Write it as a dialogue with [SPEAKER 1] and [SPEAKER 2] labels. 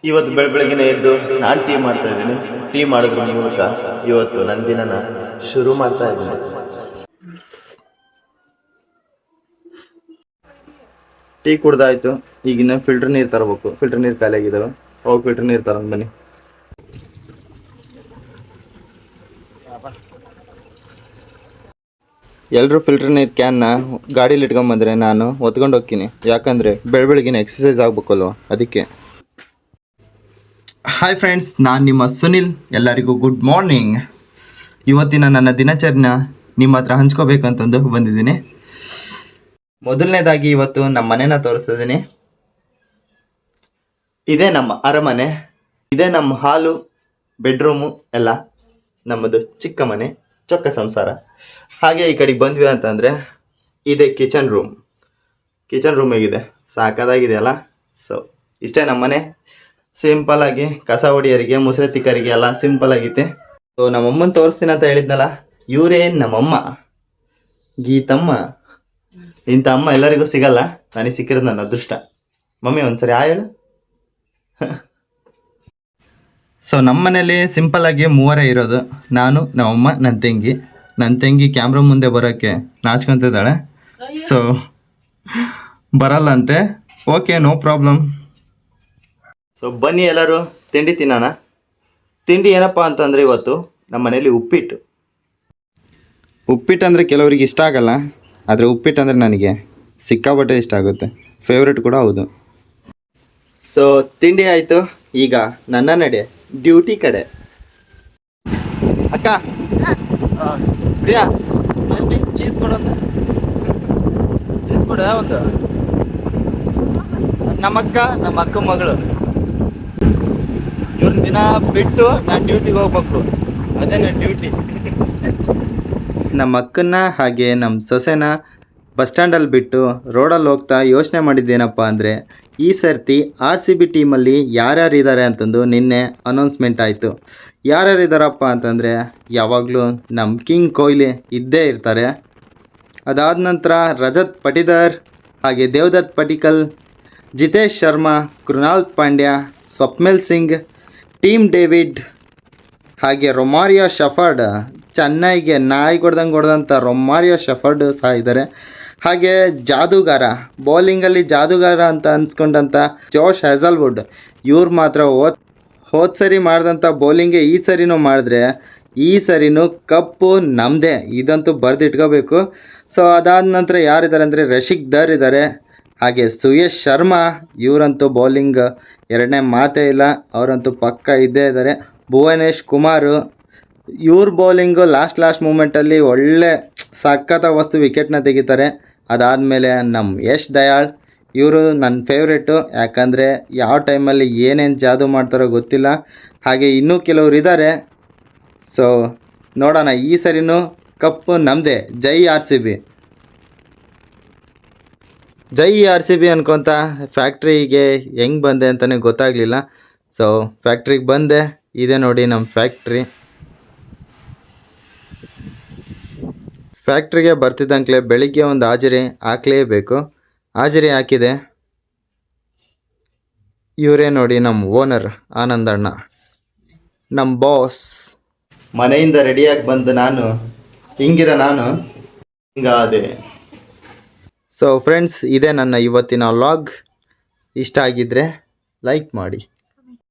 [SPEAKER 1] ಇವತ್ತು ಬೆಳಗ್ಗೆನೆ ಎದ್ದು ನಾನು ಟೀ ಮಾಡ್ತಾ ಇದ್ದೀನಿ. ಟೀ ಮಾಡೋದ್ರ ಮೂಲಕ ಇವತ್ತು ನನ್ನ ದಿನನ ಶುರು ಮಾಡ್ತಾ ಇದ್ದೀನಿ. ಟೀ ಕುಡ್ದಾಯ್ತು. ಈಗಿನ ಫಿಲ್ಟರ್ ನೀರು ತರಬೇಕು. ಫಿಲ್ಟರ್ ನೀರು ಖಾಲಿ ಆಗಿದ್ದಾವೆ. ಹೋಗಿ ಫಿಲ್ಟರ್ ನೀರು ತರೋಣ ಬನ್ನಿ. ಎಲ್ಲರೂ ಫಿಲ್ಟರ್ ನೀರು ಕ್ಯಾನ್ನ ಗಾಡೀಲಿ ಇಟ್ಕೊಂಬಂದ್ರೆ ನಾನು ಹೊತ್ಕೊಂಡು ಹೋಗ್ತೀನಿ. ಯಾಕಂದರೆ ಬೆಳಗ್ಗಿನ ಎಕ್ಸಸೈಸ್ ಆಗಬೇಕಲ್ವ, ಅದಕ್ಕೆ. ಹಾಯ್ ಫ್ರೆಂಡ್ಸ್, ನಾನು ನಿಮ್ಮ ಸುನಿಲ್. ಎಲ್ಲರಿಗೂ ಗುಡ್ ಮಾರ್ನಿಂಗ್. ಇವತ್ತಿನ ನನ್ನ ದಿನಚರಿನ ನಿಮ್ಮ ಹತ್ರ ಹಂಚ್ಕೋಬೇಕಂತಂದು ಬಂದಿದ್ದೀನಿ. ಮೊದಲನೇದಾಗಿ ಇವತ್ತು ನಮ್ಮ ಮನೆನ ತೋರಿಸ್ತಿದ್ದೀನಿ. ಇದೇ ನಮ್ಮ ಅರಮನೆ, ಇದೇ ನಮ್ಮ ಹಾಲು, ಬೆಡ್ರೂಮು ಎಲ್ಲ ನಮ್ಮದು ಚಿಕ್ಕ ಮನೆ, ಚೊಕ್ಕ ಸಂಸಾರ. ಹಾಗೆ ಈ ಕಡೆಗೆ ಬಂದ್ವಿ ಅಂತಂದರೆ ಇದೇ ಕಿಚನ್ ರೂಮ್ ಹೇಗಿದೆ, ಸಾಕಾಗಿದೆ ಅಲ್ಲ. ಸೊ ಇಷ್ಟೇ ನಮ್ಮ ಮನೆ. ಸಿಂಪಲ್ಲಾಗಿ ಕಸ ಹೊಡಿಯೋರಿಗೆ, ಮುಸ್ರೆ ತಿಕ್ಕರಿಗೆ ಎಲ್ಲ ಸಿಂಪಲ್ ಆಗೈತೆ. ಸೊ ನಮ್ಮಮ್ಮನ ತೋರಿಸ್ತೀನಿ ಅಂತ ಹೇಳಿದ್ನಲ್ಲ, ಇವರೇ ನಮ್ಮಮ್ಮ ಗೀತಮ್ಮ. ಇಂಥ ಅಮ್ಮ ಎಲ್ಲರಿಗೂ ಸಿಗಲ್ಲ, ನನಗೆ ಸಿಕ್ಕಿರೋದು ನನ್ನ ಅದೃಷ್ಟ. ಮಮ್ಮಿ ಒಂದ್ಸರಿ ಹೇಳು. ಸೊ ನಮ್ಮ ಮನೇಲಿ ಸಿಂಪಲ್ಲಾಗಿ ಮೂವರೇ ಇರೋದು. ನಾನು, ನಮ್ಮಮ್ಮ, ನನ್ನ ತಂಗಿ ಕ್ಯಾಮ್ರಾ ಮುಂದೆ ಬರೋಕ್ಕೆ ನಾಚ್ಕೊತಿದ್ದಾಳೆ. ಸೊ ಬರಲ್ಲಂತೆ. Okay, no problem. ಸೊ ಬನ್ನಿ ಎಲ್ಲರೂ ತಿಂಡಿ ತಿನ್ನೋಣ. ತಿಂಡಿ ಏನಪ್ಪ ಅಂತಂದರೆ ಇವತ್ತು ನಮ್ಮ ಮನೇಲಿ ಉಪ್ಪಿಟ್ಟು ಅಂದರೆ ಕೆಲವರಿಗೆ ಇಷ್ಟ ಆಗಲ್ಲ, ಆದರೆ ಉಪ್ಪಿಟ್ಟು ಅಂದರೆ ನನಗೆ ಸಿಕ್ಕಾಪಟ್ಟೆ ಇಷ್ಟ ಆಗುತ್ತೆ, ಫೇವ್ರೆಟ್ ಕೂಡ ಹೌದು. ಸೊ ತಿಂಡಿ ಆಯಿತು. ಈಗ ನನ್ನ ನಡೆ ಡ್ಯೂಟಿ ಕಡೆ. ಅಕ್ಕ, ಪ್ರಿಯಾ, ಸ್ಮೈಲ್ ಪ್ಲೀಸ್. ಚೀಸ್ ಕೊಡೋಂತ, ಚೀಸ್ ಕೊಡ ಒಂದು. ನಮ್ಮ ಅಕ್ಕ ಮಗಳು. ಇವ್ರ ದಿನ ಬಿಟ್ಟು ನಾನು ಡ್ಯೂಟಿಗೆ ಹೋಗ್ಬೇಕು, ಅದೇ ನನ್ನ ಡ್ಯೂಟಿ. ನಮ್ಮ ಅಕ್ಕನ್ನ ಹಾಗೆ ನಮ್ಮ ಸೊಸೆನ ಬಸ್ ಸ್ಟ್ಯಾಂಡಲ್ಲಿ ಬಿಟ್ಟು ರೋಡಲ್ಲಿ ಹೋಗ್ತಾ ಯೋಚನೆ ಮಾಡಿದ್ದೇನಪ್ಪ ಅಂದರೆ, ಈ ಸರ್ತಿ RCB ಟೀಮಲ್ಲಿ ಯಾರ್ಯಾರು ಇದ್ದಾರೆ ಅಂತಂದು ನಿನ್ನೆ ಅನೌನ್ಸ್ಮೆಂಟ್ ಆಯಿತು. ಯಾರ್ಯಾರು ಇದ್ದಾರಪ್ಪ ಅಂತಂದರೆ, ಯಾವಾಗಲೂ ನಮ್ಮ ಕಿಂಗ್ ಕೊಹ್ಲಿ ಇದ್ದೇ ಇರ್ತಾರೆ. ಅದಾದ ನಂತರ ರಜತ್ ಪಟಿದಾರ್, ಹಾಗೆ ದೇವದತ್ ಪಡಿಕ್ಕಲ್, ಜಿತೇಶ್ ಶರ್ಮಾ, ಕೃಣಾಲ್ ಪಾಂಡ್ಯ, ಸ್ವಪ್ನಿಲ್ ಸಿಂಗ್, ಟೀಮ್ ಡೇವಿಡ್, ಹಾಗೆ ರೊಮಾರಿಯೋ ಶಫರ್ಡ್. ಚೆನ್ನೈಗೆ ನಾಯಿ ಹೊಡೆದಂಥ ರೊಮಾರಿಯೋ ಶಫರ್ಡ್ ಸಹ ಇದ್ದಾರೆ. ಹಾಗೆ ಜಾದೂಗಾರ, ಬೌಲಿಂಗಲ್ಲಿ ಜಾದೂಗಾರ ಅಂತ ಅನ್ಸ್ಕೊಂಡಂಥ ಜೋಶ್ ಹ್ಯಾಸಲ್ವುಡ್. ಇವ್ರು ಮಾತ್ರ ಹೋದ ಸರಿ ಮಾಡಿದಂಥ ಬೌಲಿಂಗೇ ಈ ಸರಿನೂ ಮಾಡಿದ್ರೆ, ಈ ಸರಿನೂ ಕಪ್ಪು ನಮ್ಮದೇ, ಇದಂತೂ ಬರೆದಿಟ್ಕೋಬೇಕು. ಸೊ ಅದಾದ ನಂತರ ಯಾರಿದ್ದಾರೆ ಅಂದರೆ ರಶಿಕ್ ದರ್ ಇದ್ದಾರೆ, ಹಾಗೆ ಸುಯೇಶ್ ಶರ್ಮಾ. ಇವರಂತೂ ಬೌಲಿಂಗ್ ಎರಡನೇ ಮಾತೇ ಇಲ್ಲ, ಅವರಂತೂ ಪಕ್ಕ ಇದ್ದೇ ಇದ್ದಾರೆ. ಭುವನೇಶ್ ಕುಮಾರ್, ಇವ್ರ ಬೌಲಿಂಗು ಲಾಸ್ಟ್ ಮೂಮೆಂಟಲ್ಲಿ ಒಳ್ಳೆ ಸಖತ್ತ ವಸ್ತು ವಿಕೆಟ್ನ ತೆಗಿತಾರೆ. ಅದಾದಮೇಲೆ ನಮ್ಮ ಯಶ್ ದಯಾಳ್, ಇವರು ನನ್ನ ಫೇವ್ರೇಟು. ಯಾಕಂದರೆ ಯಾವ ಟೈಮಲ್ಲಿ ಏನೇನು ಜಾದು ಮಾಡ್ತಾರೋ ಗೊತ್ತಿಲ್ಲ. ಹಾಗೆ ಇನ್ನೂ ಕೆಲವರು ಇದ್ದಾರೆ. ಸೊ ನೋಡೋಣ, ಈ ಸರಿನೂ ಕಪ್ಪು ನಮ್ಮದೇ. ಜೈ RCB, ಜೈ RCB ಅನ್ಕೊತ ಫ್ಯಾಕ್ಟ್ರಿಗೆ ಹೆಂಗೆ ಬಂದೆ ಅಂತಲೇ ಗೊತ್ತಾಗಲಿಲ್ಲ. ಸೊ ಫ್ಯಾಕ್ಟ್ರಿಗೆ ಬಂದೆ. ಇದೆ ನೋಡಿ ನಮ್ಮ ಫ್ಯಾಕ್ಟ್ರಿಗೆ ಬರ್ತಿದ್ದಂಗೆ ಬೆಳಿಗ್ಗೆ ಒಂದು ಹಾಜರಿ ಹಾಕಲೇಬೇಕು. ಹಾಜರಿ ಹಾಕಿದೆ. ಇವರೇ ನೋಡಿ ನಮ್ಮ ಓನರ್ ಆನಂದಣ್ಣ, ನಮ್ಮ ಬಾಸ್. ಮನೆಯಿಂದ ರೆಡಿಯಾಗಿ ಬಂದು ನಾನು ಹಿಂಗಾದೆ. ಸೊ ಫ್ರೆಂಡ್ಸ್, ಇದೇ ನನ್ನ ಇವತ್ತಿನ ವ್ಲಾಗ್. ಇಷ್ಟ ಆಗಿದ್ದರೆ ಲೈಕ್ ಮಾಡಿ.